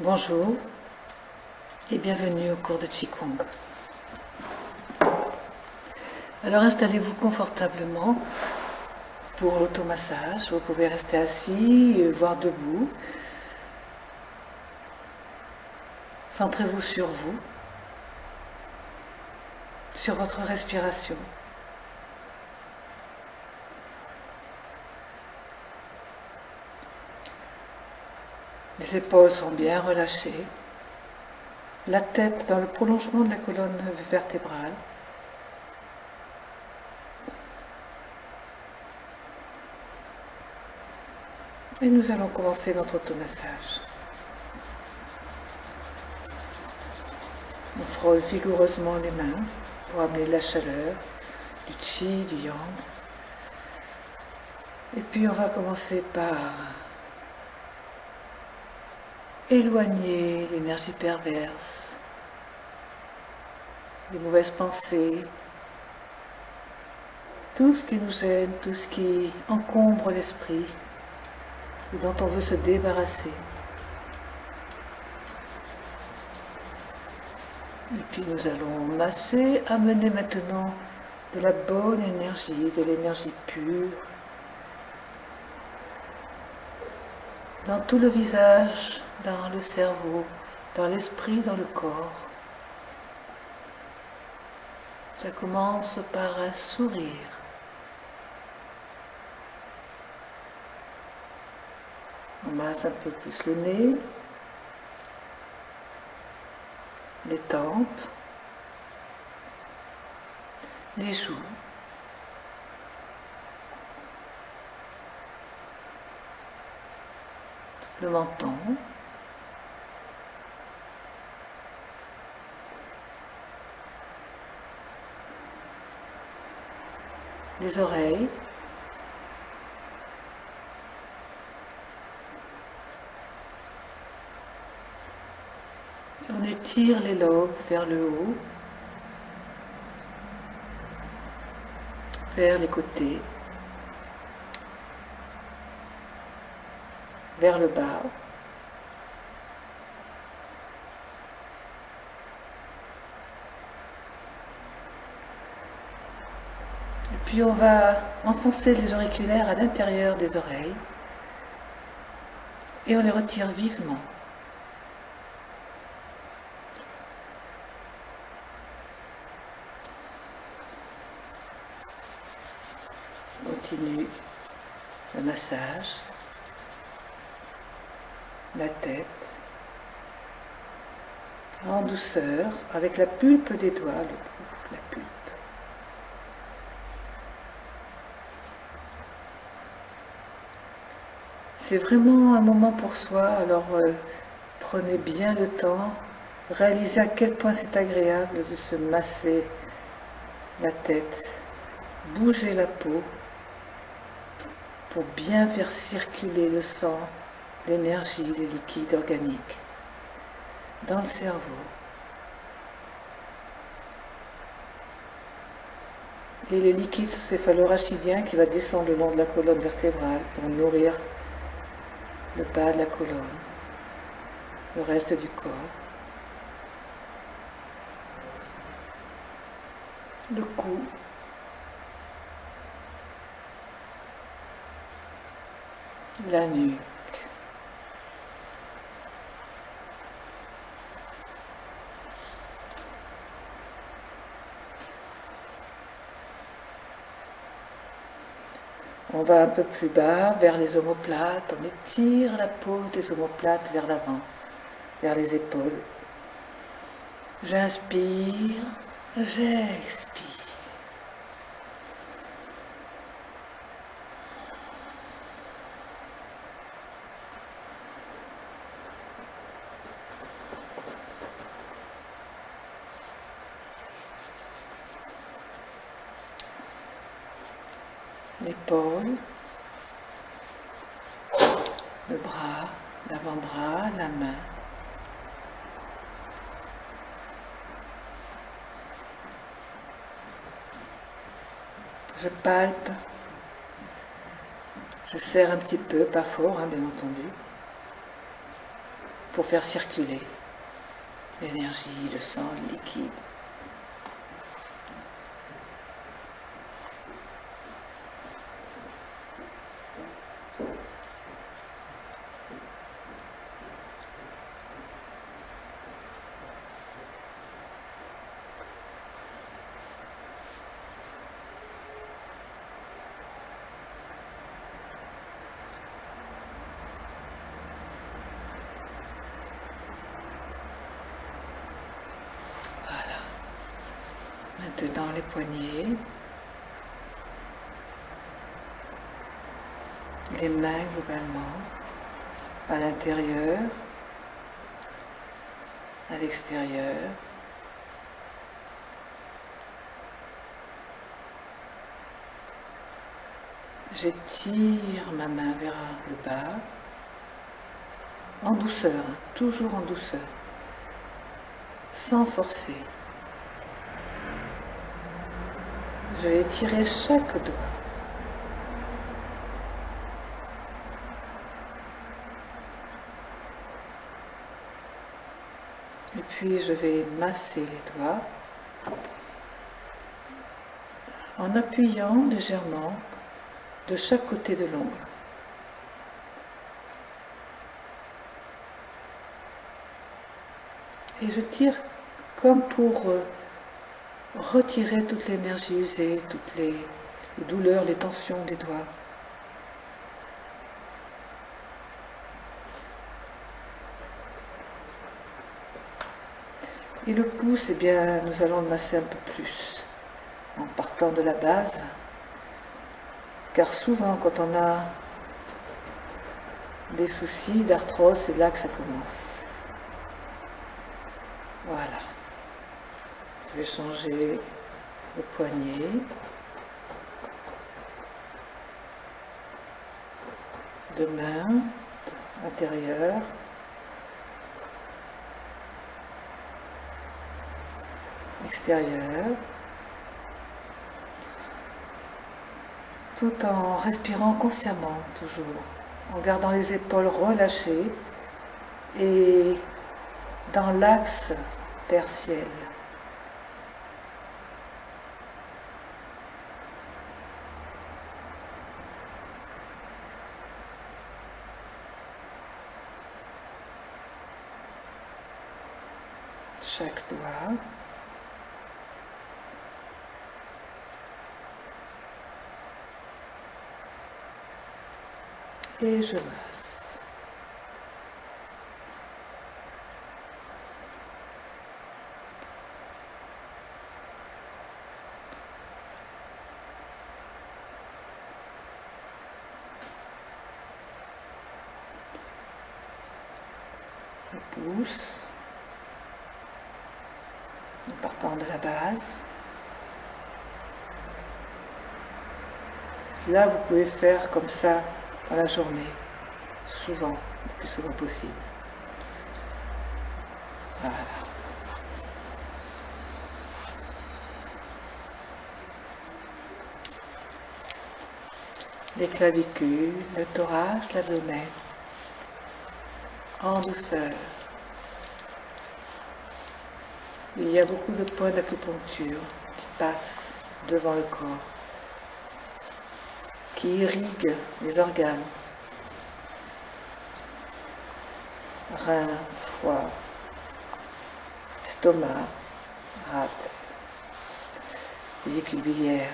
Bonjour et bienvenue au cours de Qigong. Alors installez-vous confortablement pour l'automassage. Vous pouvez rester assis, voire debout. Centrez-vous sur vous, sur votre respiration. Les épaules sont bien relâchées, la tête dans le prolongement de la colonne vertébrale. Et nous allons commencer notre automassage. On frôle vigoureusement les mains pour amener de la chaleur, du qi, du yang. Et puis on va commencer par éloigner l'énergie perverse, les mauvaises pensées, tout ce qui nous gêne, tout ce qui encombre l'esprit et dont on veut se débarrasser. Et puis nous allons masser, amener maintenant de la bonne énergie, de l'énergie pure, dans tout le visage, dans le cerveau, dans l'esprit, dans le corps. Ça commence par un sourire. On masse un peu plus le nez, les tempes, les joues. Le menton, les oreilles, on étire les lobes vers le haut, vers les côtés, vers le bas. Et puis on va enfoncer les auriculaires à l'intérieur des oreilles et on les retire vivement. On continue le massage. La tête, en douceur, avec la pulpe des doigts, la pulpe. C'est vraiment un moment pour soi, alors prenez bien le temps, réalisez à quel point c'est agréable de se masser la tête, bouger la peau pour bien faire circuler le sang, l'énergie, le liquide organique dans le cerveau. Et le liquide céphalorachidien qui va descendre le long de la colonne vertébrale pour nourrir le bas de la colonne, le reste du corps. Le cou. La nuque. On va un peu plus bas, vers les omoplates, on étire la peau des omoplates vers l'avant, vers les épaules. J'inspire, j'expire. L'épaule, le bras, l'avant-bras, la main. Je palpe, je serre un petit peu, pas fort, hein, bien entendu, pour faire circuler l'énergie, le sang, le liquide. Maintenant les poignets, les mains globalement, à l'intérieur, à l'extérieur. J'étire ma main vers le bas, en douceur, toujours en douceur, sans forcer. Je vais étirer chaque doigt. Et puis je vais masser les doigts en appuyant légèrement de chaque côté de l'ongle. Et je tire comme pour retirer toute l'énergie usée, toutes les douleurs, les tensions des doigts. Et le pouce, eh bien, nous allons le masser un peu plus, en partant de la base, car souvent, quand on a des soucis d'arthrose, c'est là que ça commence. Voilà. Je vais changer le poignet. De main, intérieur. Extérieur. Tout en respirant consciemment, toujours, en gardant les épaules relâchées et dans l'axe terre-ciel. Chaque doigt. Et je masse. Je pousse en partant de la base. Là, vous pouvez faire comme ça dans la journée, souvent, le plus souvent possible. Voilà. Les clavicules, le thorax, l'abdomen, en douceur. Il y a beaucoup de points d'acupuncture qui passent devant le corps, qui irriguent les organes, reins, foie, estomac, rate, vésicule biliaire,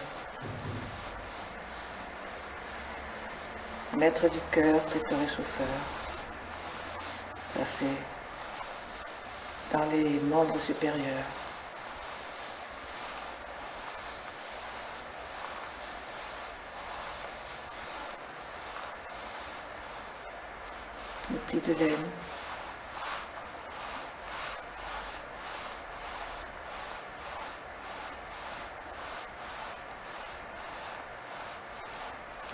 maître du cœur, triple réchauffeur. Ça c'est dans les membres supérieurs. Le pli de laine.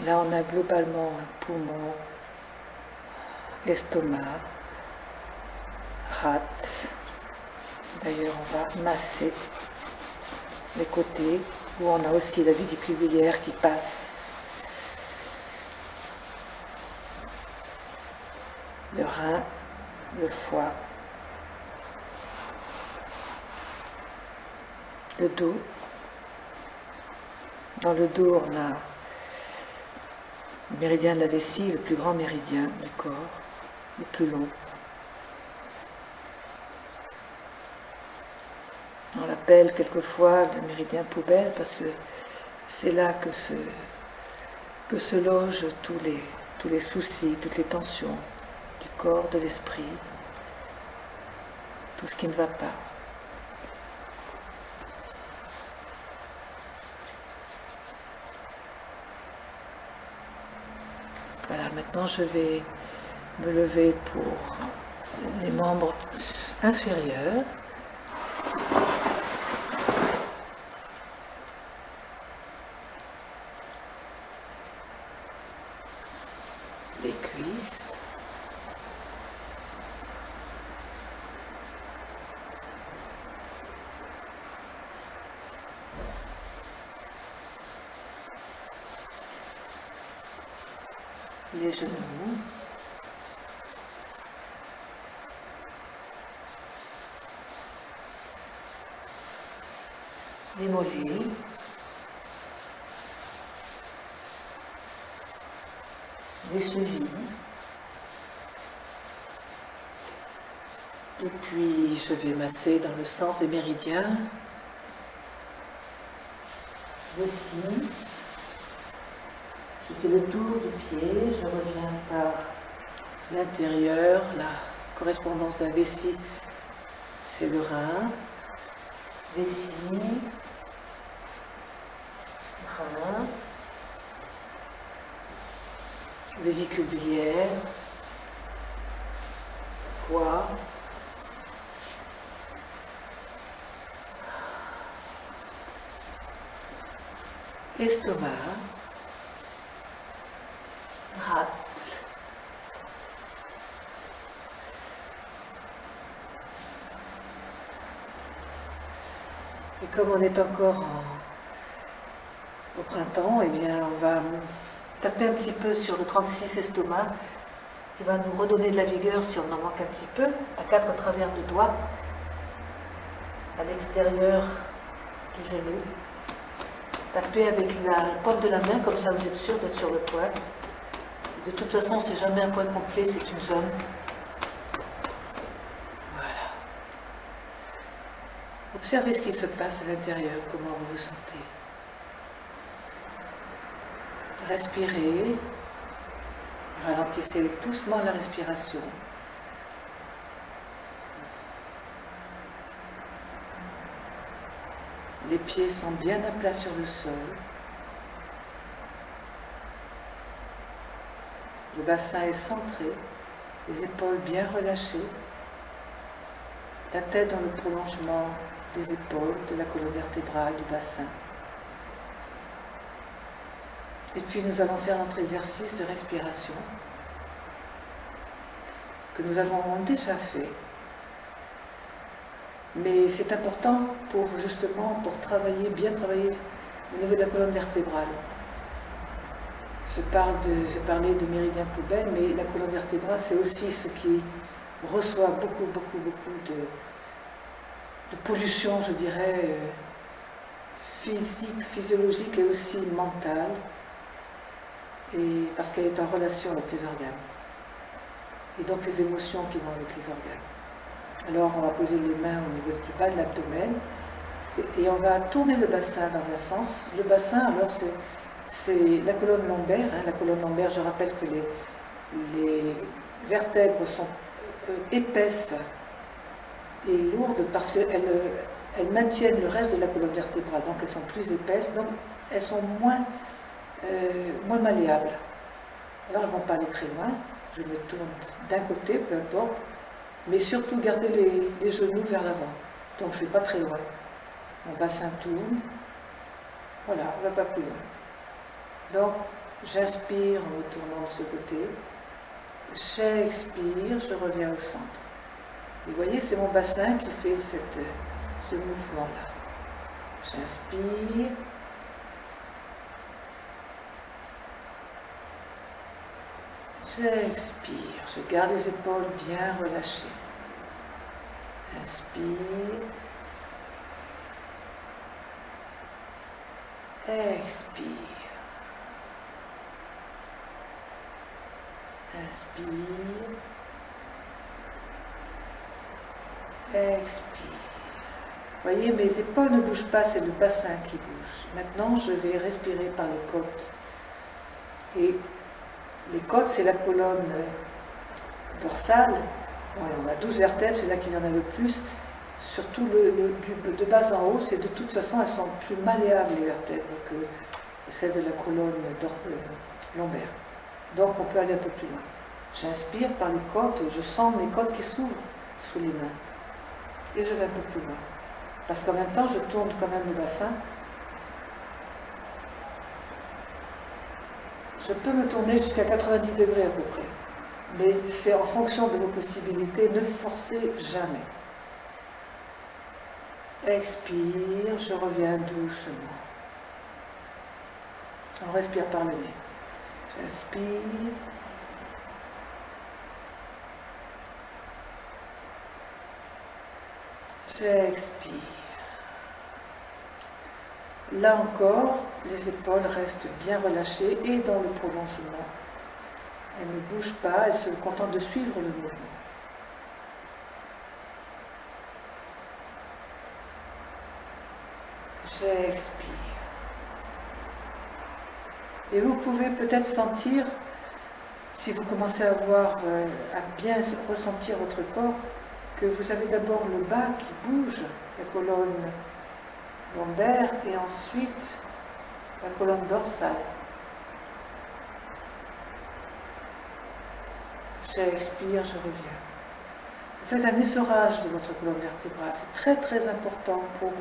Là, on a globalement un poumon, estomac, rate. D'ailleurs, on va masser les côtés où on a aussi la vésicule biliaire qui passe. Le rein, le foie, le dos. Dans le dos, on a le méridien de la vessie, le plus grand méridien du corps, le plus long. On l'appelle quelquefois le méridien poubelle parce que c'est là que se logent tous les soucis, toutes les tensions du corps, de l'esprit, tout ce qui ne va pas. Voilà, maintenant je vais me lever pour les membres inférieurs. Les cuisses. Les genoux. Les mollets. Les chevilles. Et puis je vais masser dans le sens des méridiens. Voici. Je fais le tour du pied, je reviens par l'intérieur, la correspondance de la vessie, c'est le rein. Vessie, rein, vésicule biliaire, foie, estomac, rate, et comme on est encore au printemps, eh bien on va taper un petit peu sur le 36 estomac qui va nous redonner de la vigueur si on en manque un petit peu, à 4 travers de doigts, à l'extérieur du genou. Tapez avec la paume de la main, comme ça vous êtes sûr d'être sur le poil. De toute façon, c'est jamais un point complet, c'est une zone. Voilà. Observez ce qui se passe à l'intérieur, comment vous vous sentez. Respirez. Ralentissez doucement la respiration. Les pieds sont bien à plat sur le sol. Le bassin est centré, les épaules bien relâchées, la tête dans le prolongement des épaules, de la colonne vertébrale, du bassin. Et puis nous allons faire notre exercice de respiration que nous avons déjà fait. Mais c'est important pour justement bien travailler au niveau de la colonne vertébrale. Je parlais de méridien poubelle, mais la colonne vertébrale, c'est aussi ce qui reçoit beaucoup de pollution, je dirais, physique, physiologique et aussi mentale, et parce qu'elle est en relation avec les organes. Et donc les émotions qui vont avec les organes. Alors on va poser les mains au niveau du bas de l'abdomen et on va tourner le bassin dans un sens. Le bassin, alors c'est la colonne lombaire. La colonne lombaire, je rappelle que les vertèbres sont épaisses et lourdes parce qu'elles maintiennent le reste de la colonne vertébrale. Donc elles sont plus épaisses, donc elles sont moins malléables. Alors elles ne vont pas aller très loin. Je me tourne d'un côté, peu importe. Mais surtout, gardez les genoux vers l'avant. Donc, je ne vais pas très loin. Mon bassin tourne. Voilà, on ne va pas plus loin. Donc, j'inspire en me tournant de ce côté. J'expire, je reviens au centre. Et vous voyez, c'est mon bassin qui fait ce mouvement-là. J'inspire. J'expire, je garde les épaules bien relâchées. Inspire. Expire. Inspire. Expire. Voyez, mes épaules ne bougent pas, c'est le bassin qui bouge. Maintenant, je vais respirer par les côtes. Et les côtes, c'est la colonne dorsale. Bon, on a 12 vertèbres, c'est là qu'il y en a le plus. Surtout de bas en haut, c'est de toute façon, elles sont plus malléables, les vertèbres, que celles de la colonne lombaire. Donc, on peut aller un peu plus loin. J'inspire par les côtes, je sens mes côtes qui s'ouvrent sous les mains. Et je vais un peu plus loin. Parce qu'en même temps, je tourne quand même le bassin. Je peux me tourner jusqu'à 90 degrés à peu près. Mais c'est en fonction de vos possibilités, ne forcez jamais. Expire, je reviens doucement. On respire par le nez. J'inspire. J'expire. Là encore, les épaules restent bien relâchées et dans le prolongement. Elles ne bougent pas, elles se contentent de suivre le mouvement. J'expire. Et vous pouvez peut-être sentir, si vous commencez à bien ressentir votre corps, que vous avez d'abord le bas qui bouge, la colonne lombaire, et ensuite la colonne dorsale. J'expire, je reviens. Vous faites un essorage de votre colonne vertébrale. C'est très très important pour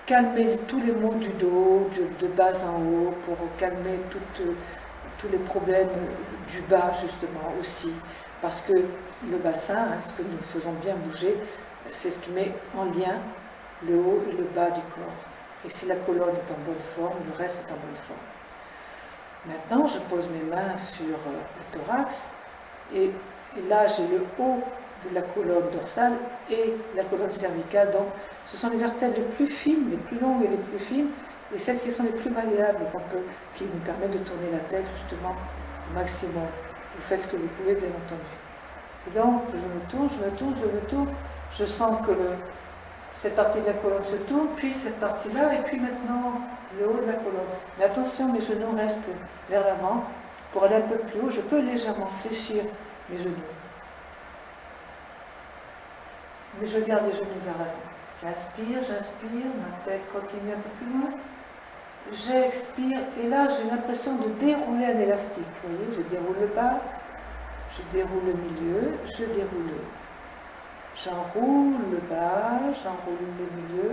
calmer tous les maux du dos, de bas en haut, pour calmer tous les problèmes du bas justement aussi. Parce que le bassin, ce que nous faisons bien bouger, c'est ce qui met en lien le haut et le bas du corps. Et si la colonne est en bonne forme, le reste est en bonne forme. Maintenant, je pose mes mains sur le thorax et là j'ai le haut de la colonne dorsale et la colonne cervicale. Donc ce sont les vertèbres les plus fines, les plus longues et les plus fines, et celles qui sont les plus malléables, qui nous permettent de tourner la tête justement au maximum. Vous faites ce que vous pouvez, bien entendu. Et donc, je me tourne, je me tourne, je me tourne. Je sens que cette partie de la colonne se tourne, puis cette partie-là, et puis maintenant, le haut de la colonne. Mais attention, mes genoux restent vers l'avant. Pour aller un peu plus haut, je peux légèrement fléchir mes genoux. Mais je garde les genoux vers l'avant. J'inspire, ma tête continue un peu plus loin. J'expire, et là j'ai l'impression de dérouler un élastique. Vous voyez, je déroule le bas, je déroule le milieu, je déroule le haut. J'enroule le bas, j'enroule le milieu,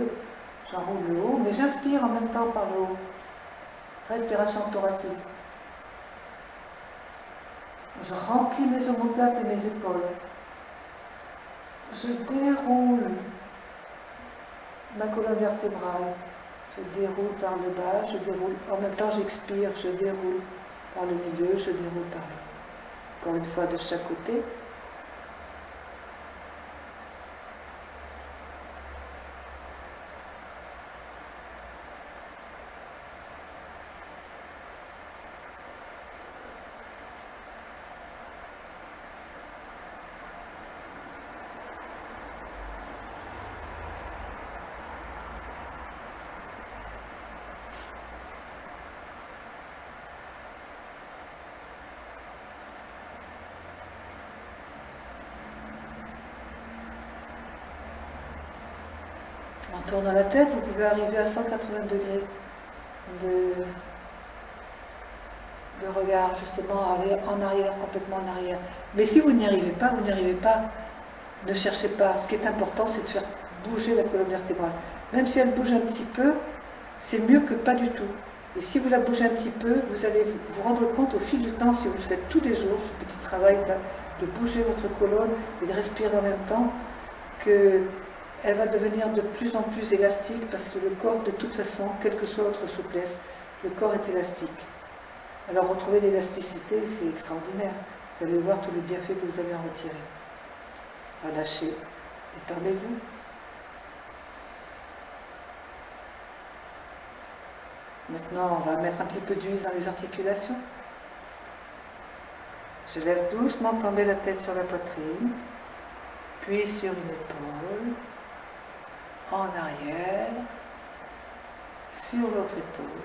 j'enroule le haut, mais j'inspire en même temps par le haut. Respiration thoracique. Je remplis mes omoplates et mes épaules. Je déroule ma colonne vertébrale. Je déroule par le bas, je déroule, en même temps j'expire, je déroule par le milieu, je déroule par le haut. Encore une fois de chaque côté. En tournant la tête, vous pouvez arriver à 180 degrés de regard, justement, aller en arrière, complètement en arrière. Mais si vous n'y arrivez pas, ne cherchez pas. Ce qui est important, c'est de faire bouger la colonne vertébrale. Même si elle bouge un petit peu, c'est mieux que pas du tout. Et si vous la bougez un petit peu, vous allez vous rendre compte au fil du temps, si vous le faites tous les jours, ce petit travail de bouger votre colonne et de respirer en même temps, qu'elle va devenir de plus en plus élastique, parce que le corps, de toute façon, quelle que soit votre souplesse, le corps est élastique. Alors retrouver l'élasticité, c'est extraordinaire. Vous allez voir tous les bienfaits que vous allez en retirer. Relâchez, détendez-vous. Maintenant, on va mettre un petit peu d'huile dans les articulations. Je laisse doucement tomber la tête sur la poitrine, puis sur une épaule, en arrière, sur l'autre épaule,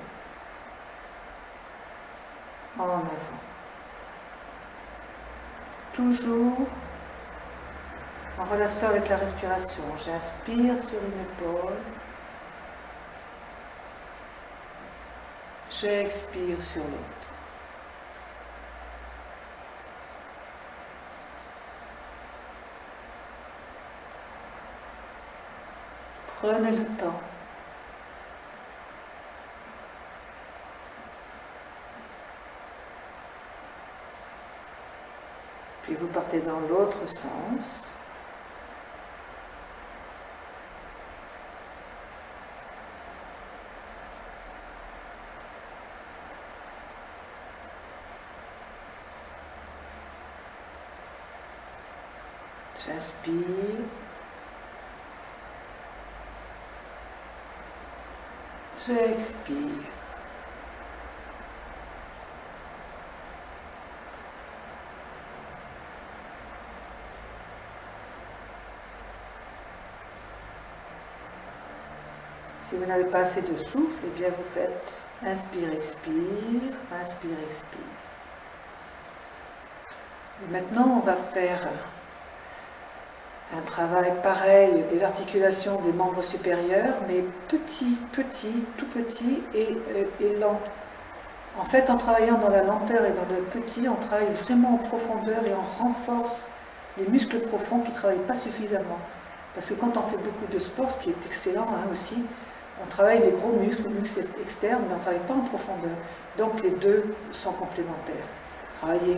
en avant. Toujours en relation avec la respiration. J'inspire sur une épaule, j'expire sur l'autre. Prenez le temps. Puis vous partez dans l'autre sens. J'inspire. J'expire. Si vous n'avez pas assez de souffle, eh bien vous faites inspire, expire, inspire, expire. Et maintenant, on va faire un travail pareil des articulations des membres supérieurs, mais petit, tout petit et lent. En fait, en travaillant dans la lenteur et dans le petit, on travaille vraiment en profondeur et on renforce les muscles profonds qui ne travaillent pas suffisamment. Parce que quand on fait beaucoup de sport, ce qui est excellent aussi, on travaille les gros muscles, les muscles externes, mais on ne travaille pas en profondeur. Donc les deux sont complémentaires. Travailler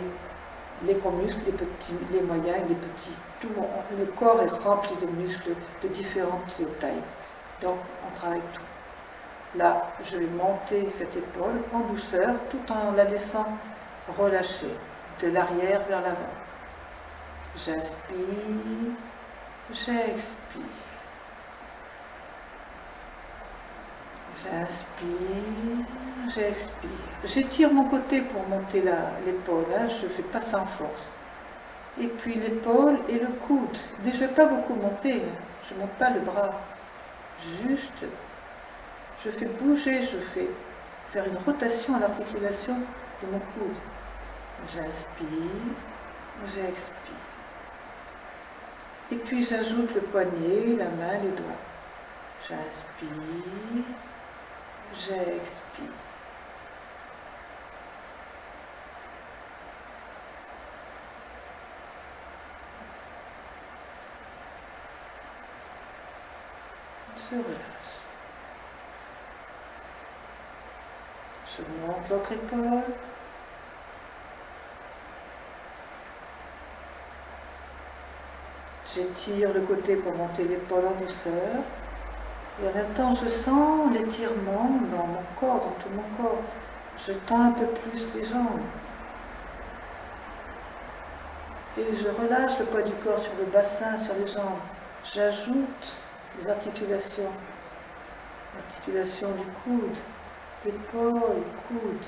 les gros muscles, les petits, les moyens et les petits. Tout, le corps est rempli de muscles de différentes tailles. Donc on travaille tout. Là, je vais monter cette épaule en douceur, tout en la laissant relâcher, de l'arrière vers l'avant. J'inspire, j'expire. J'inspire, j'expire. J'étire mon côté pour monter l'épaule, hein, je ne fais pas sans force. Et puis l'épaule et le coude. Mais je ne vais pas beaucoup monter, je ne monte pas le bras. Juste, je fais bouger, je fais faire une rotation à l'articulation de mon coude. J'inspire, j'expire. Et puis j'ajoute le poignet, la main, les doigts. J'inspire, j'expire. On se relâche. Je monte l'autre épaule. J'étire le côté pour monter l'épaule en douceur. Et en même temps, je sens l'étirement dans mon corps, dans tout mon corps. Je tends un peu plus les jambes. Et je relâche le poids du corps sur le bassin, sur les jambes. J'ajoute les articulations. L'articulation du coude, l'épaule, coude.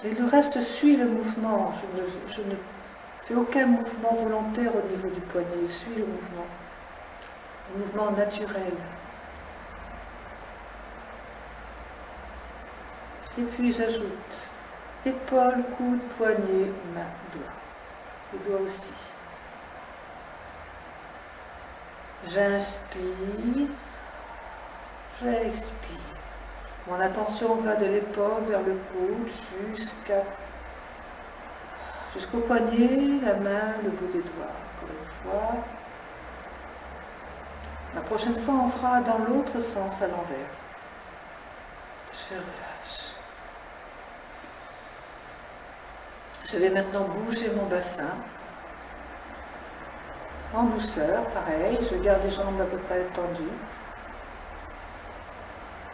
Et le reste suit le mouvement. Je ne fais aucun mouvement volontaire au niveau du poignet. Je suis le mouvement naturel. Et puis j'ajoute épaule, coude, poignet, main, doigt. Les doigts aussi. J'inspire, j'expire. Mon attention va de l'épaule vers le coude jusqu'au poignet, la main, le bout des doigts. Encore une fois. La prochaine fois, on fera dans l'autre sens à l'envers. Je relâche. Je vais maintenant bouger mon bassin. En douceur, pareil, je garde les jambes à peu près tendues.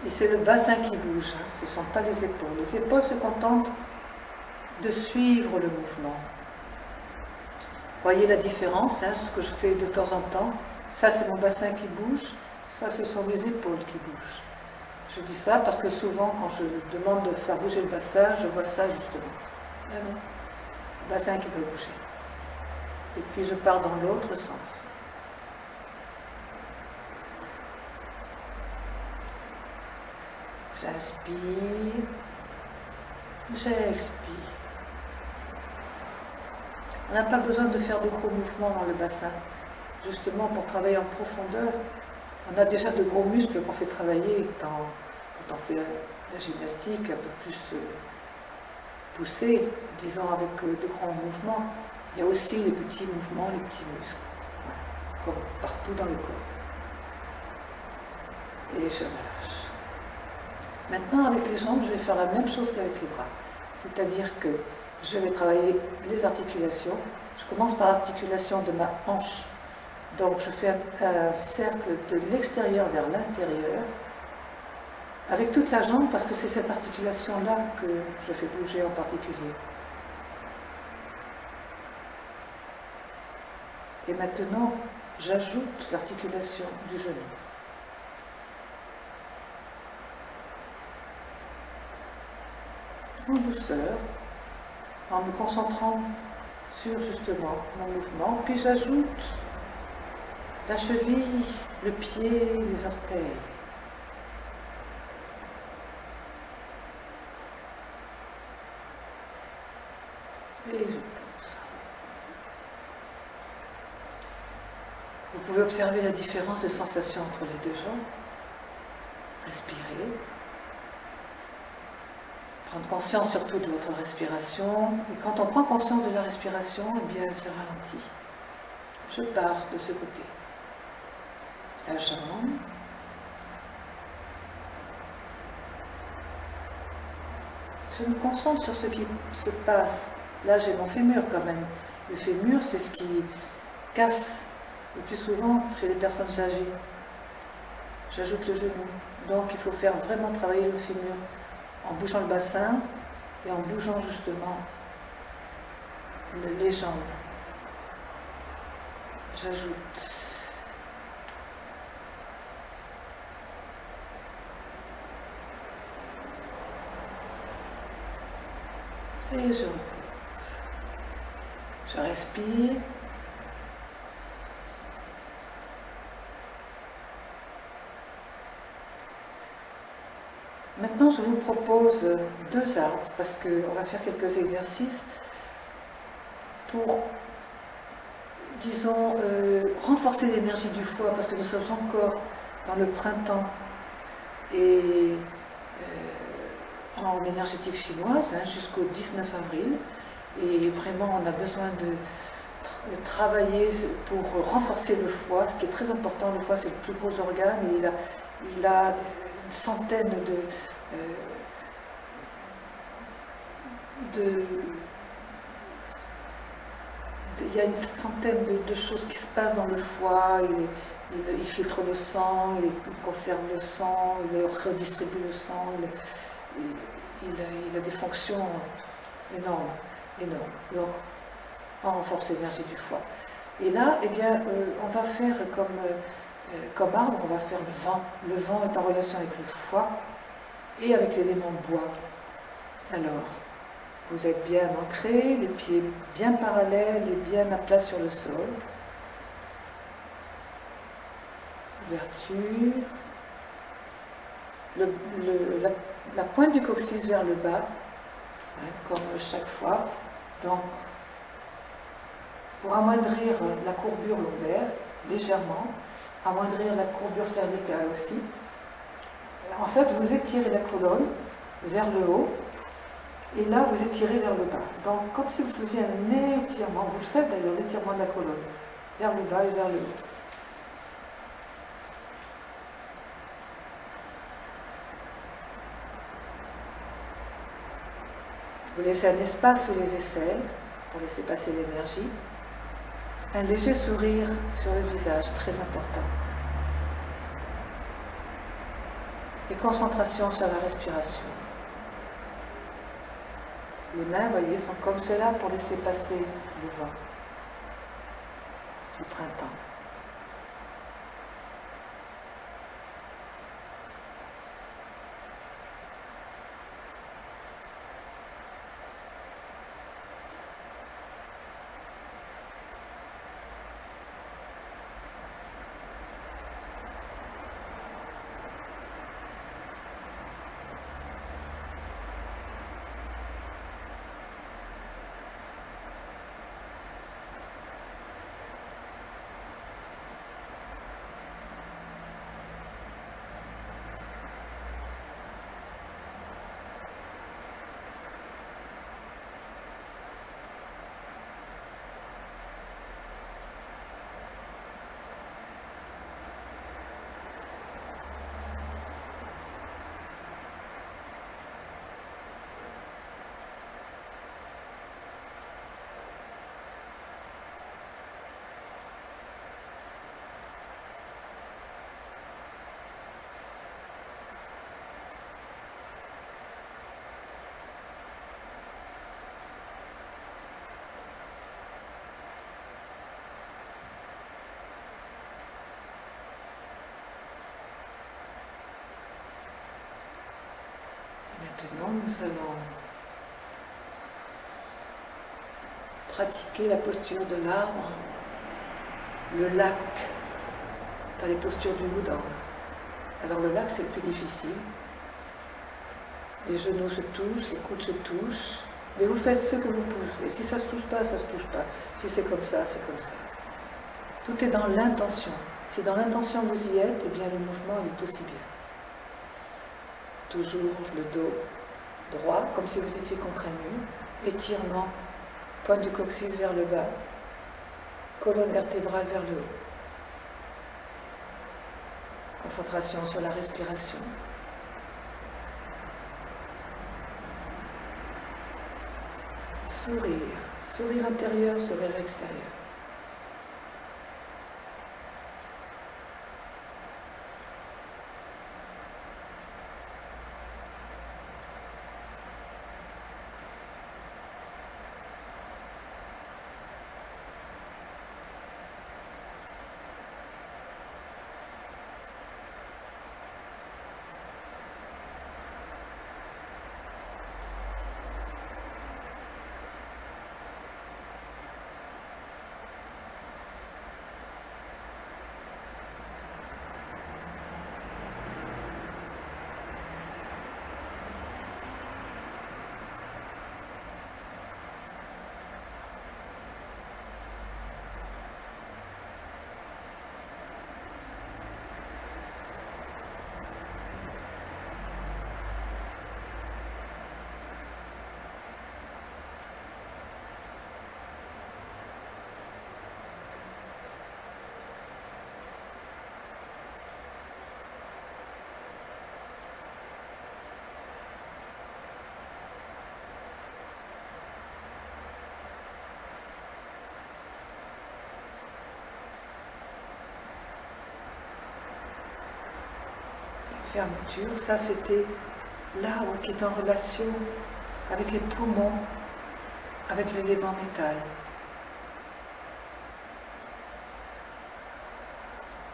Et c'est le bassin qui bouge, hein, ce ne sont pas les épaules. Les épaules se contentent de suivre le mouvement. Voyez la différence, hein, ce que je fais de temps en temps. Ça, c'est mon bassin qui bouge. Ça, ce sont mes épaules qui bougent. Je dis ça parce que souvent, quand je demande de faire bouger le bassin, je vois ça justement. Ah non, le bassin qui peut bouger. Et puis je pars dans l'autre sens. J'inspire, j'expire. On n'a pas besoin de faire de gros mouvements dans le bassin, justement pour travailler en profondeur. On a déjà de gros muscles qu'on fait travailler quand on fait la gymnastique un peu plus poussée, disons avec de grands mouvements. Il y a aussi les petits mouvements, les petits muscles, comme partout dans le corps. Et je relâche. Maintenant, avec les jambes, je vais faire la même chose qu'avec les bras. C'est-à-dire que je vais travailler les articulations. Je commence par l'articulation de ma hanche. Donc, je fais un cercle de l'extérieur vers l'intérieur, avec toute la jambe, parce que c'est cette articulation-là que je fais bouger en particulier. Et maintenant, j'ajoute l'articulation du genou. En douceur, en me concentrant sur justement mon mouvement, puis j'ajoute la cheville, le pied, les orteils. Et je pose. Vous pouvez observer la différence de sensation entre les deux jambes. Respirez. Prendre conscience surtout de votre respiration. Et quand on prend conscience de la respiration, eh bien, elle se ralentit. Je pars de ce côté. La jambe. Je me concentre sur ce qui se passe. Là, j'ai mon fémur quand même. Le fémur, c'est ce qui casse le plus souvent chez les personnes âgées. J'ajoute le genou. Donc, il faut faire vraiment travailler le fémur en bougeant le bassin et en bougeant justement les jambes. J'ajoute. Et je repose. Je respire. Maintenant, je vous propose 2 arbres, parce qu'on va faire quelques exercices pour, disons, renforcer l'énergie du foie, parce que nous sommes encore dans le printemps et en énergétique chinoise, hein, jusqu'au 19 avril. Et vraiment, on a besoin de travailler pour renforcer le foie, ce qui est très important. Le foie, c'est le plus gros organe et il a une centaine il y a une centaine de choses qui se passent dans le foie. Il filtre le sang, il conserve le sang, il redistribue le sang, il a des fonctions énormes. Donc, on renforce l'énergie du foie. Et là, eh bien, on va faire comme arbre, on va faire le vent. Le vent est en relation avec le foie et avec l'élément bois. Alors, vous êtes bien ancré, les pieds bien parallèles et bien à plat sur le sol. Ouverture. La pointe du coccyx vers le bas, hein, comme chaque fois. Donc, pour amoindrir la courbure lombaire, légèrement, amoindrir la courbure cervicale aussi. En fait, vous étirez la colonne vers le haut, et là, vous étirez vers le bas. Donc, comme si vous faisiez un étirement, vous le faites d'ailleurs, l'étirement de la colonne, vers le bas et vers le haut. Vous laissez un espace sous les aisselles pour laisser passer l'énergie. Un léger sourire sur le visage, très important. Et concentration sur la respiration. Les mains, vous voyez, sont comme cela pour laisser passer le vent, le printemps. Maintenant, nous allons pratiquer la posture de l'arbre, le lac, dans les postures du Wudang. Alors le lac, c'est le plus difficile. Les genoux se touchent, les coudes se touchent, mais vous faites ce que vous pouvez. Si ça ne se touche pas, ça ne se touche pas. Si c'est comme ça, c'est comme ça. Tout est dans l'intention. Si dans l'intention vous y êtes, eh bien le mouvement est aussi bien. Toujours le dos droit, comme si vous étiez contre un mur. Étirement, pointe du coccyx vers le bas, colonne vertébrale vers le haut. Concentration sur la respiration. Sourire, sourire intérieur, sourire extérieur. Fermeture, ça c'était l'arbre qui est en relation avec les poumons, avec l'élément métal.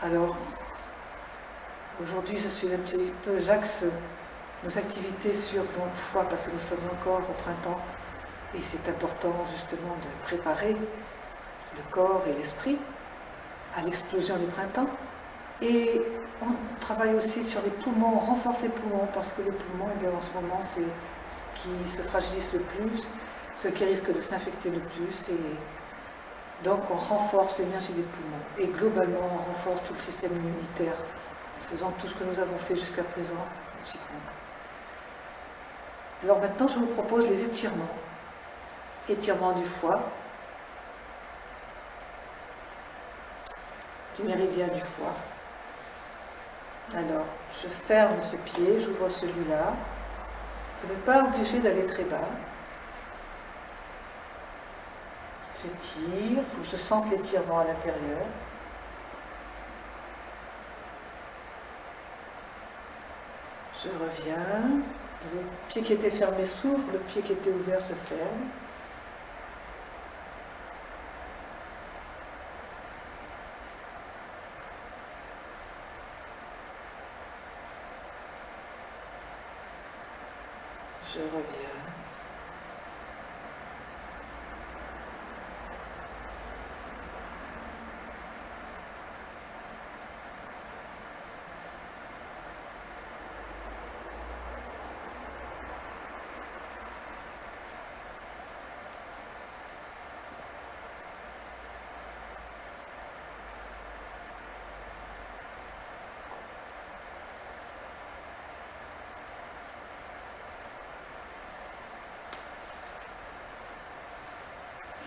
Alors, aujourd'hui je suis un petit peu, j'axe nos activités sur donc foi parce que nous sommes encore au printemps et c'est important justement de préparer le corps et l'esprit à l'explosion du printemps. Et on travaille aussi sur les poumons, on renforce les poumons parce que les poumons, eh bien, en ce moment, c'est ce qui se fragilise le plus, ce qui risque de s'infecter le plus. Et donc, on renforce l'énergie des poumons. Et globalement, on renforce tout le système immunitaire en faisant tout ce que nous avons fait jusqu'à présent au Qigong. Alors maintenant, je vous propose les étirements. Étirement du foie, du méridien du foie. Alors, je ferme ce pied, j'ouvre celui-là. Vous n'êtes pas obligé d'aller très bas. J'étire, il faut que je sente l'étirement à l'intérieur. Je reviens. Le pied qui était fermé s'ouvre, le pied qui était ouvert se ferme. Je reviens.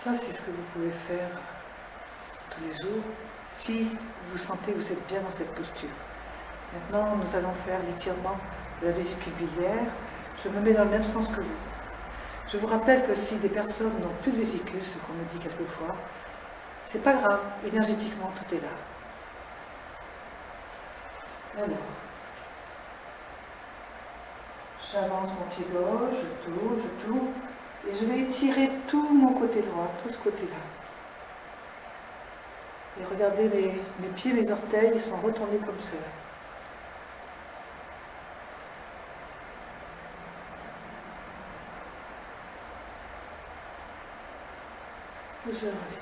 Ça, c'est ce que vous pouvez faire tous les jours si vous sentez que vous êtes bien dans cette posture. Maintenant, nous allons faire l'étirement de la vésicule biliaire. Je me mets dans le même sens que vous. Je vous rappelle que si des personnes n'ont plus de vésicule, ce qu'on me dit quelquefois, c'est pas grave, énergétiquement, tout est là. Alors, j'avance mon pied gauche, je tourne, et je vais étirer tout mon côté droit, tout ce côté-là. Et regardez mes pieds, mes orteils, ils sont retournés comme cela. Et je reviens.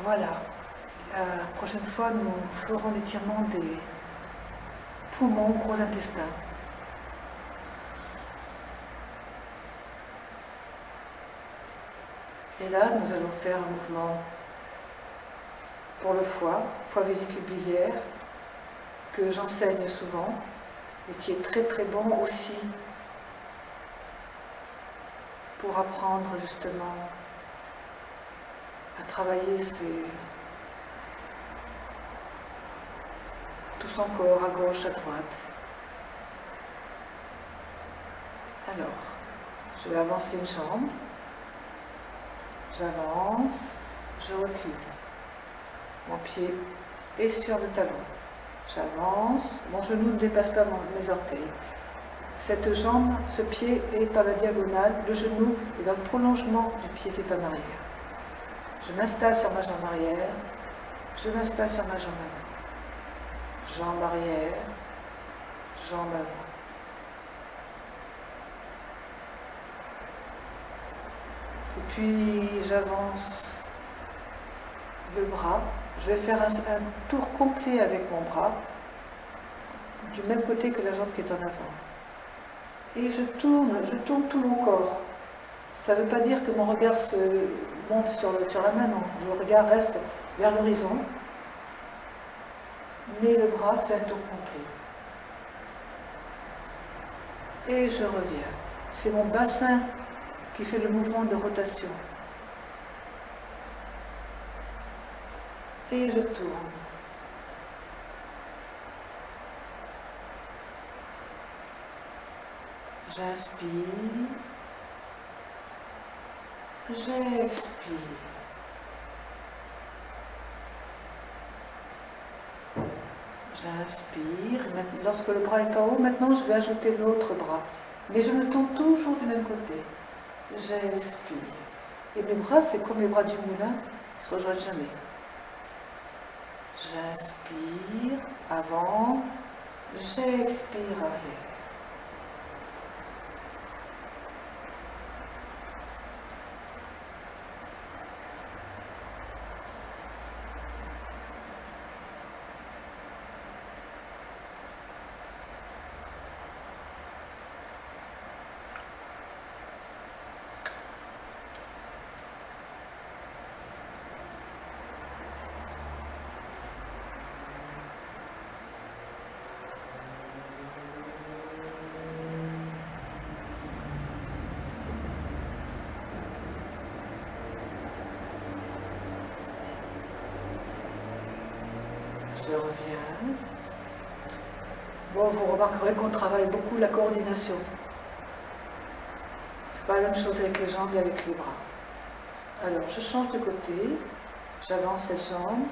Voilà. La prochaine fois, nous ferons l'étirement des poumons, gros intestins. Et là, nous allons faire un mouvement pour le foie vésicule biliaire, que j'enseigne souvent et qui est très très bon aussi pour apprendre justement à travailler tout son corps, à gauche, à droite. Alors, je vais avancer une jambe, j'avance, je recule. Mon pied est sur le talon. J'avance, mon genou ne dépasse pas mes orteils. Cette jambe, ce pied est à la diagonale, le genou est dans le prolongement du pied qui est en arrière. Je m'installe sur ma jambe arrière, je m'installe sur ma jambe avant. Jambe arrière, jambe avant. Et puis j'avance le bras. Je vais faire un tour complet avec mon bras, du même côté que la jambe qui est en avant. Et je tourne tout mon corps. Ça ne veut pas dire que mon regard se monte sur la main, non. Le regard reste vers l'horizon, mais le bras fait un tour complet. Et je reviens. C'est mon bassin qui fait le mouvement de rotation. Et je tourne. J'inspire. J'expire. J'inspire. Lorsque le bras est en haut, maintenant je vais ajouter l'autre bras. Mais je me tourne toujours du même côté. J'inspire. Et mes bras, c'est comme les bras du moulin, ils ne se rejoignent jamais. J'inspire avant, j'expire arrière. Je reviens. Bon, vous remarquerez qu'on travaille beaucoup la coordination. C'est pas la même chose avec les jambes et avec les bras. Alors, je change de côté. J'avance cette jambe.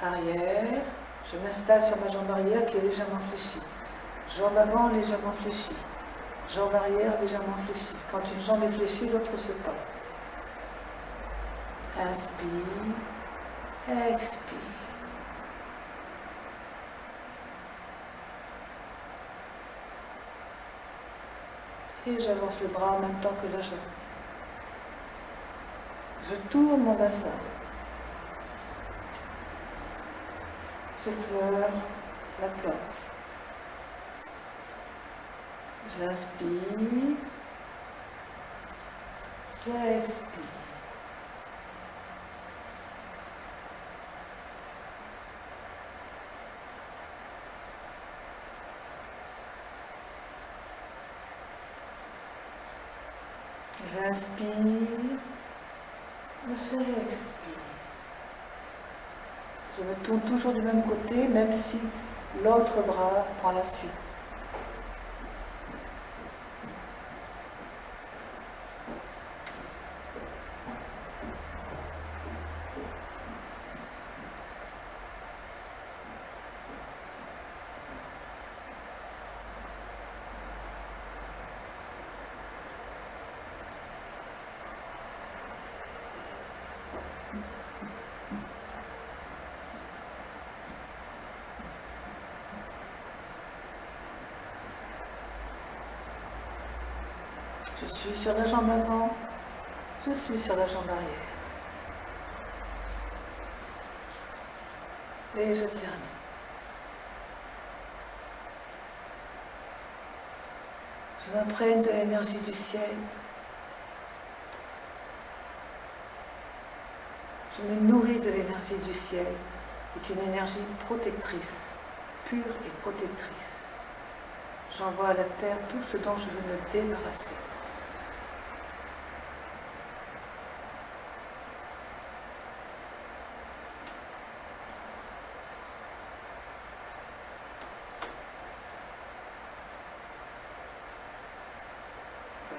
Arrière. Je m'installe sur ma jambe arrière qui est légèrement fléchie. Jambe avant légèrement fléchie. Jambe arrière légèrement fléchie. Quand une jambe est fléchie, l'autre se tend. Inspire. Expire. Et j'avance le bras en même temps que la jambe. Je tourne mon bassin. J'effleure la plante. J'inspire. J'expire. J'inspire, j'expire. Je me tourne toujours du même côté, même si l'autre bras prend la suite. Je suis sur la jambe avant, je suis sur la jambe arrière. Et je termine. Je m'imprègne de l'énergie du ciel. Je me nourris de l'énergie du ciel, qui est une énergie protectrice, pure et protectrice. J'envoie à la terre tout ce dont je veux me débarrasser.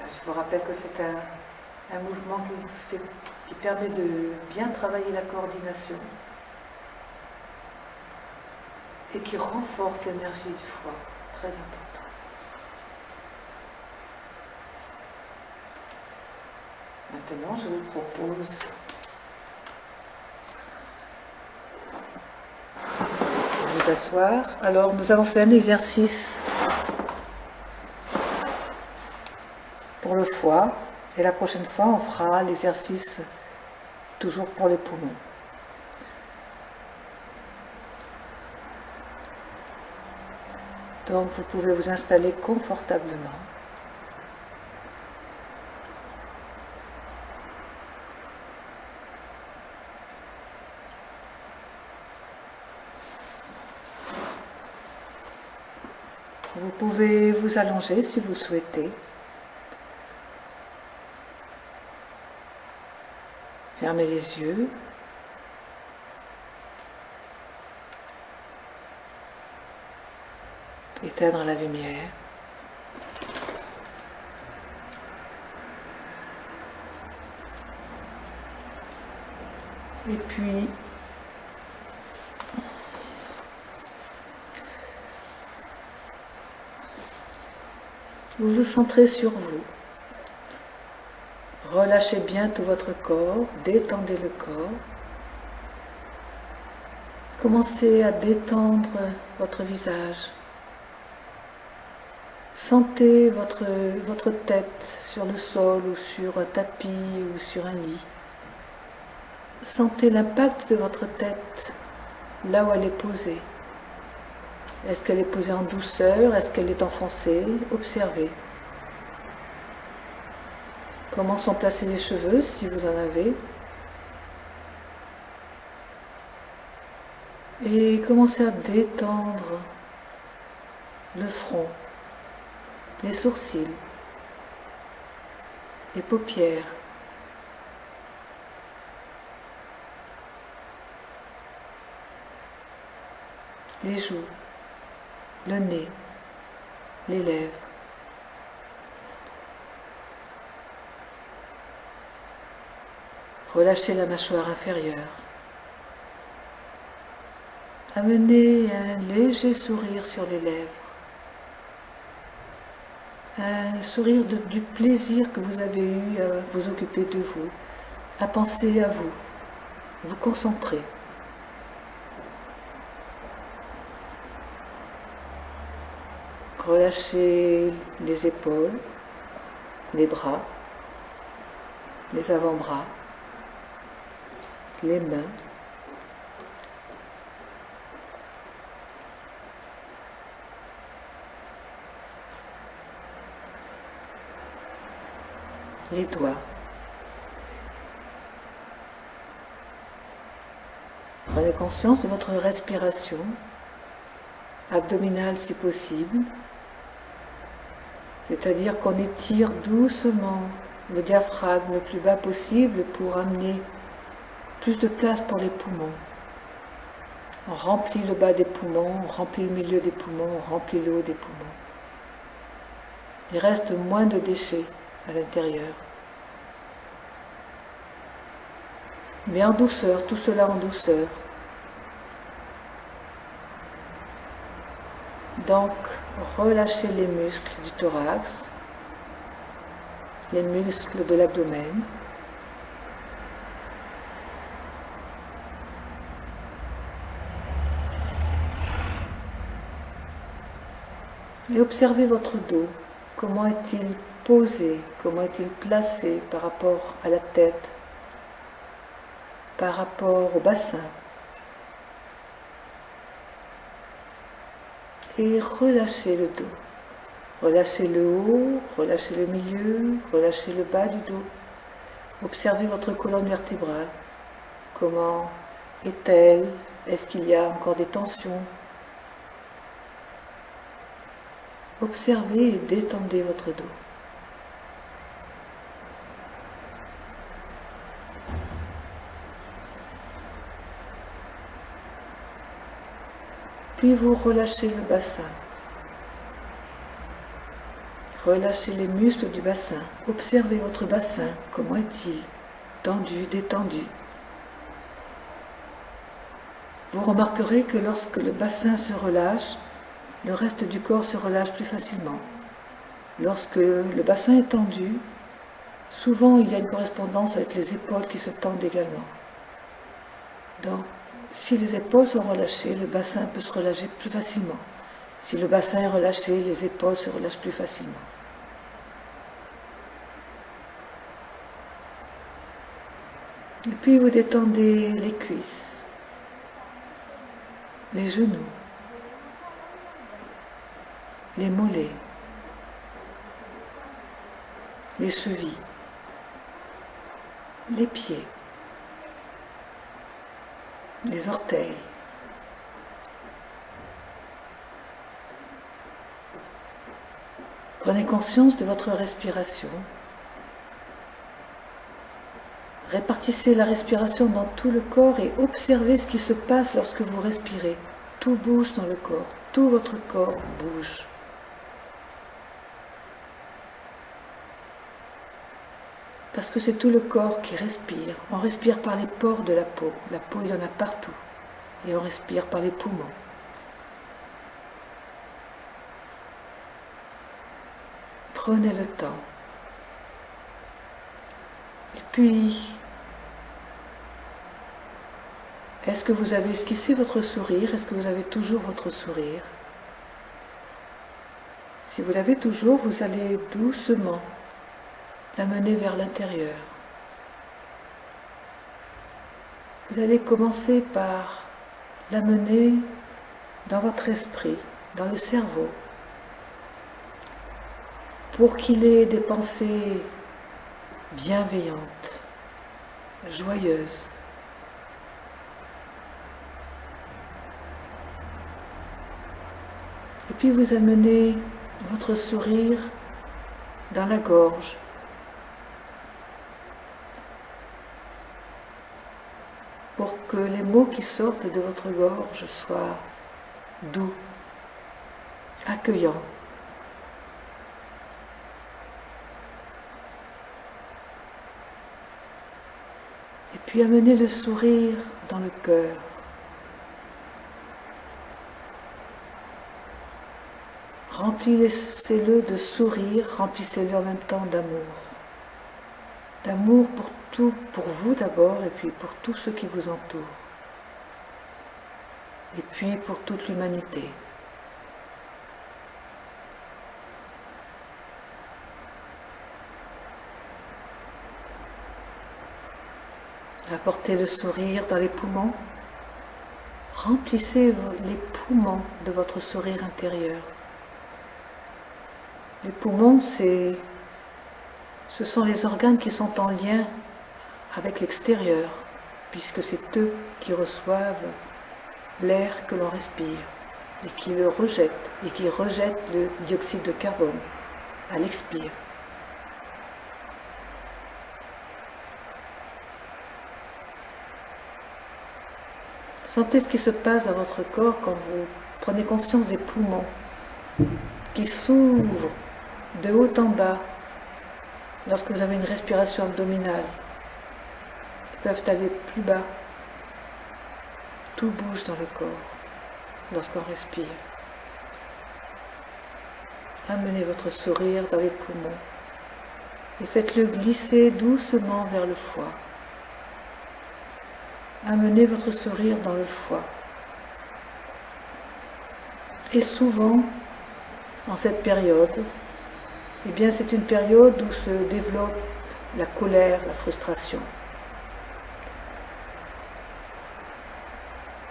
Je vous rappelle que c'est un mouvement qui permet de bien travailler la coordination et qui renforce l'énergie du foie, très important. Maintenant, je vous propose de vous asseoir. Alors, nous avons fait un exercice pour le foie, et la prochaine fois on fera l'exercice toujours pour les poumons. Donc vous pouvez vous installer confortablement. Vous pouvez vous allonger si vous souhaitez. Fermez les yeux. Éteindre la lumière. Et puis, vous vous centrez sur vous. Relâchez bien tout votre corps, détendez le corps. Commencez à détendre votre visage. Sentez votre tête sur le sol ou sur un tapis ou sur un lit. Sentez l'impact de votre tête là où elle est posée. Est-ce qu'elle est posée en douceur? Est-ce qu'elle est enfoncée? Observez. Comment sont placés les cheveux, si vous en avez. Et commencez à détendre le front, les sourcils, les paupières. les joues, le nez, les lèvres. Relâchez la mâchoire inférieure. Amenez un léger sourire sur les lèvres. Un sourire du plaisir que vous avez eu à vous occuper de vous, à penser à vous, vous concentrer. Relâchez les épaules, les bras, les avant-bras, les mains. Les doigts. Prenez conscience de votre respiration abdominale si possible, c'est-à-dire qu'on étire doucement le diaphragme le plus bas possible pour amener plus de place pour les poumons. On remplit le bas des poumons, on remplit le milieu des poumons, on remplit le haut des poumons. Il reste moins de déchets à l'intérieur. Mais en douceur, tout cela en douceur. Donc, relâchez les muscles du thorax, les muscles de l'abdomen. Et observez votre dos. Comment est-il posé? Comment est-il placé par rapport à la tête? Par rapport au bassin? Et relâchez le dos. Relâchez le haut, relâchez le milieu, relâchez le bas du dos. Observez votre colonne vertébrale. Comment est-elle? Est-ce qu'il y a encore des tensions? Observez et détendez votre dos. Puis vous relâchez le bassin. Relâchez les muscles du bassin. Observez votre bassin. Comment est-il? Tendu, détendu. Vous remarquerez que lorsque le bassin se relâche, le reste du corps se relâche plus facilement. Lorsque le bassin est tendu, souvent il y a une correspondance avec les épaules qui se tendent également. Donc, si les épaules sont relâchées, le bassin peut se relâcher plus facilement. Si le bassin est relâché, les épaules se relâchent plus facilement. Et puis vous détendez les cuisses, les genoux, les mollets, les chevilles, les pieds, les orteils. Prenez conscience de votre respiration. Répartissez la respiration dans tout le corps et observez ce qui se passe lorsque vous respirez. Tout bouge dans le corps, tout votre corps bouge. Parce que c'est tout le corps qui respire. On respire par les pores de la peau. La peau, il y en a partout. Et on respire par les poumons. Prenez le temps. Et puis, est-ce que vous avez esquissé votre sourire? Est-ce que vous avez toujours votre sourire? Si vous l'avez toujours, vous allez doucement l'amener vers l'intérieur. Vous allez commencer par l'amener dans votre esprit, dans le cerveau, pour qu'il ait des pensées bienveillantes, joyeuses. Et puis vous amenez votre sourire dans la gorge, pour que les mots qui sortent de votre gorge soient doux, accueillant. Et puis amenez le sourire dans le cœur. Remplissez-le de sourire, remplissez-le en même temps d'amour. D'amour pour tout, pour vous d'abord, et puis pour tous ceux qui vous entourent. Et puis pour toute l'humanité. Apportez le sourire dans les poumons. Remplissez les poumons de votre sourire intérieur. Les poumons, ce sont les organes qui sont en lien avec l'extérieur, puisque c'est eux qui reçoivent l'air que l'on respire et qui le rejettent, et qui rejettent le dioxyde de carbone à l'expire. Sentez ce qui se passe dans votre corps quand vous prenez conscience des poumons qui s'ouvrent de haut en bas lorsque vous avez une respiration abdominale. Ils peuvent aller plus bas. Tout bouge dans le corps lorsqu'on respire. Amenez votre sourire dans les poumons et faites-le glisser doucement vers le foie. Amenez votre sourire dans le foie. Et souvent, en cette période, eh bien c'est une période où se développe la colère, la frustration.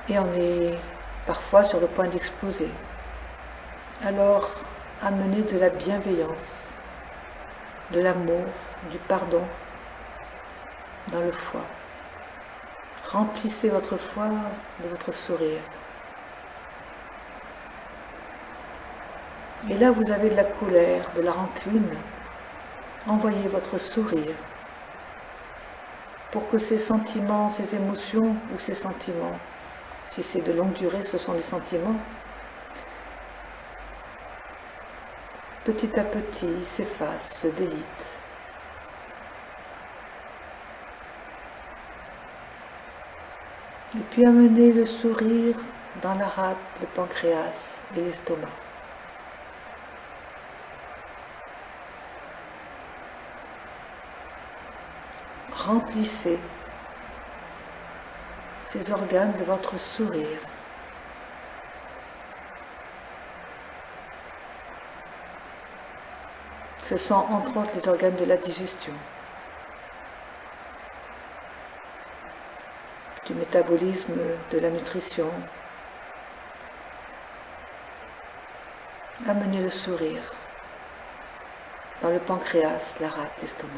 Et on est parfois sur le point d'exploser. Alors, amenez de la bienveillance, de l'amour, du pardon dans le foie. Remplissez votre foie de votre sourire. Et là, vous avez de la colère, de la rancune. Envoyez votre sourire pour que ces sentiments, ces émotions ou ces sentiments, si c'est de longue durée, ce sont des sentiments, petit à petit s'effacent, se délitent. Et puis amenez le sourire dans la rate, le pancréas et l'estomac. Remplissez ces organes de votre sourire. Ce sont entre autres les organes de la digestion, du métabolisme, de la nutrition. Amenez le sourire dans le pancréas, la rate, l'estomac.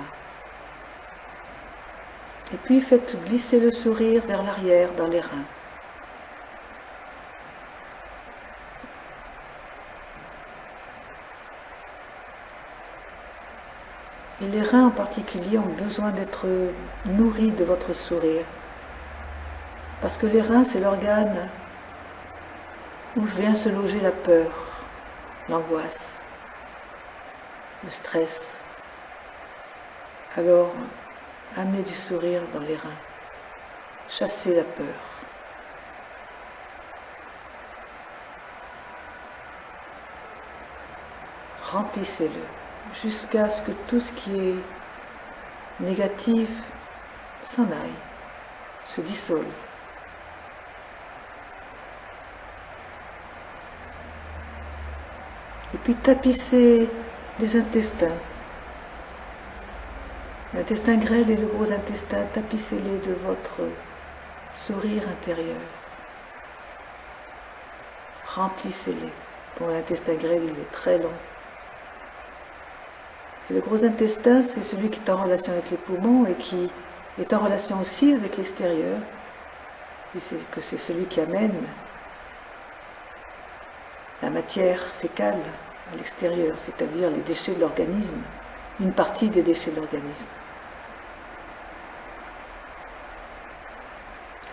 Et puis faites glisser le sourire vers l'arrière dans les reins. Et les reins en particulier ont besoin d'être nourris de votre sourire. Parce que les reins, c'est l'organe où vient se loger la peur, l'angoisse, le stress. Alors, amenez du sourire dans les reins. Chassez la peur. Remplissez-le jusqu'à ce que tout ce qui est négatif s'en aille, se dissolve. Et puis tapissez les intestins. L'intestin grêle et le gros intestin, tapissez-les de votre sourire intérieur. Remplissez-les. Bon, l'intestin grêle, il est très long. Et le gros intestin, c'est celui qui est en relation avec les poumons et qui est en relation aussi avec l'extérieur, puisque c'est celui qui amène la matière fécale à l'extérieur, c'est-à-dire les déchets de l'organisme, une partie des déchets de l'organisme.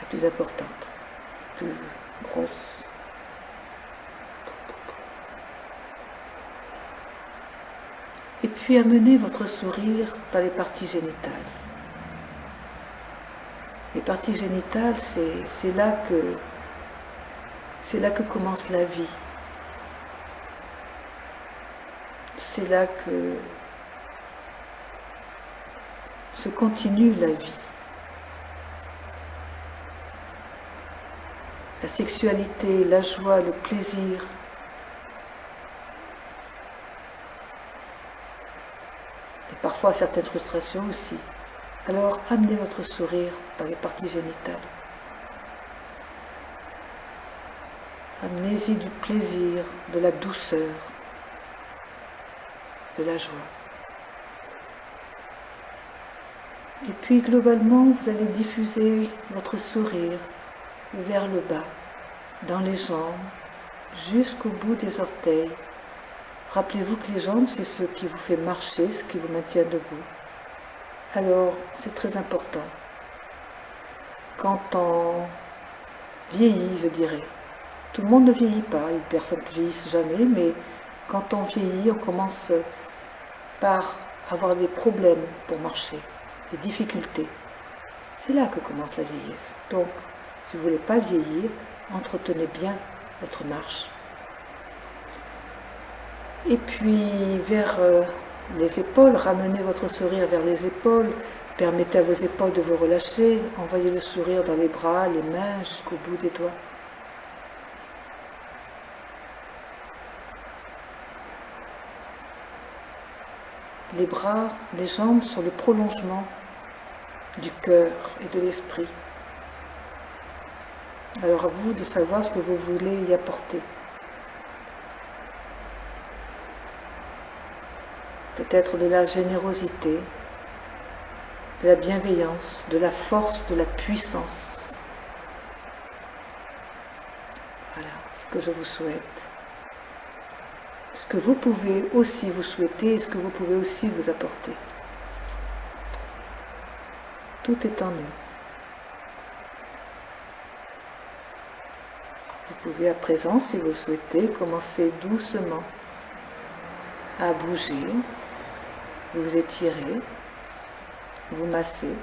La plus importante, la plus grosse. Et puis amenez votre sourire dans les parties génitales. Les parties génitales, c'est là que commence la vie. C'est là que se continue la vie. La sexualité, la joie, le plaisir. Et parfois certaines frustrations aussi. Alors amenez votre sourire dans les parties génitales. Amenez-y du plaisir, de la douceur, de la joie. Et puis globalement, vous allez diffuser votre sourire vers le bas, dans les jambes, jusqu'au bout des orteils. Rappelez-vous que les jambes, c'est ce qui vous fait marcher, ce qui vous maintient debout. Alors, c'est très important. Quand on vieillit, je dirais, tout le monde ne vieillit pas, il y a des personnes qui vieillissent jamais, mais quand on vieillit, on commence par avoir des problèmes pour marcher, des difficultés. C'est là que commence la vieillesse. Donc, si vous ne voulez pas vieillir, entretenez bien votre marche. Et puis, vers les épaules, ramenez votre sourire vers les épaules, permettez à vos épaules de vous relâcher, envoyez le sourire dans les bras, les mains, jusqu'au bout des doigts. Les bras, les jambes sont le prolongement du cœur et de l'esprit. Alors à vous de savoir ce que vous voulez y apporter. Peut-être de la générosité, de la bienveillance, de la force, de la puissance. Voilà ce que je vous souhaite. Ce que vous pouvez aussi vous souhaiter et ce que vous pouvez aussi vous apporter. Tout est en nous. Vous pouvez à présent, si vous le souhaitez, commencer doucement à bouger, vous étirez, vous massez.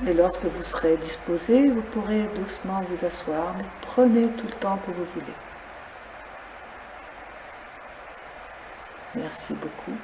Et lorsque vous serez disposé, vous pourrez doucement vous asseoir, mais prenez tout le temps que vous voulez. Merci beaucoup.